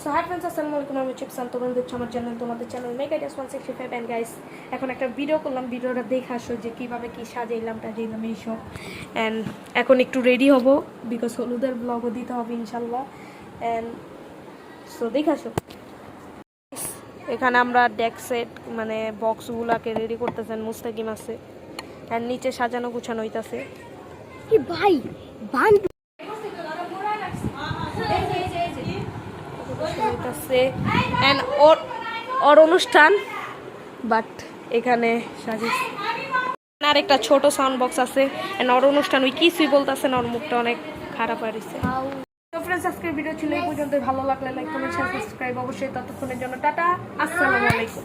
So hi friends, আসসালামু আলাইকুম। আমি চিপসান, তোমরা দেখছো আমার চ্যানেল, তোমাদের channel make ideas 165। And guys, এখন একটা ভিডিও করলাম, ভিডিওটা দেখে আসো যে কীভাবে কী সাজাইলাম টাজাইলাম এইসব। অ্যান্ড এখন একটু রেডি হব, বিকজ হলুদের ব্লগও দিতে হবে ইনশাল্লাহ। অ্যান্ড সো দেখে আসো। এখানে আমরা ডেক সেট মানে বক্সগুলোকে রেডি করতেছেন, মুস্তাকিম আছে। অ্যান্ড নিচে সাজানো গুছানো হইতাছে। ভাই বান ওর অনুষ্ঠান, বাট এখানে সাজিয়েছে। আর একটা ছোট সাউন্ড বক্স আছে। ওর অনুষ্ঠান ওই কিছুই বলতেছে না, ওর মুখটা অনেক খারাপ হয়েছে। তো ফ্রেন্ডস, আজকের ভিডিও ছিল এই পর্যন্ত। ভালো লাগলে লাইক কমেন্ট শেয়ার সাবস্ক্রাইব অবশ্যই। ততক্ষণের জন্য টাটা, আসসালামু আলাইকুম।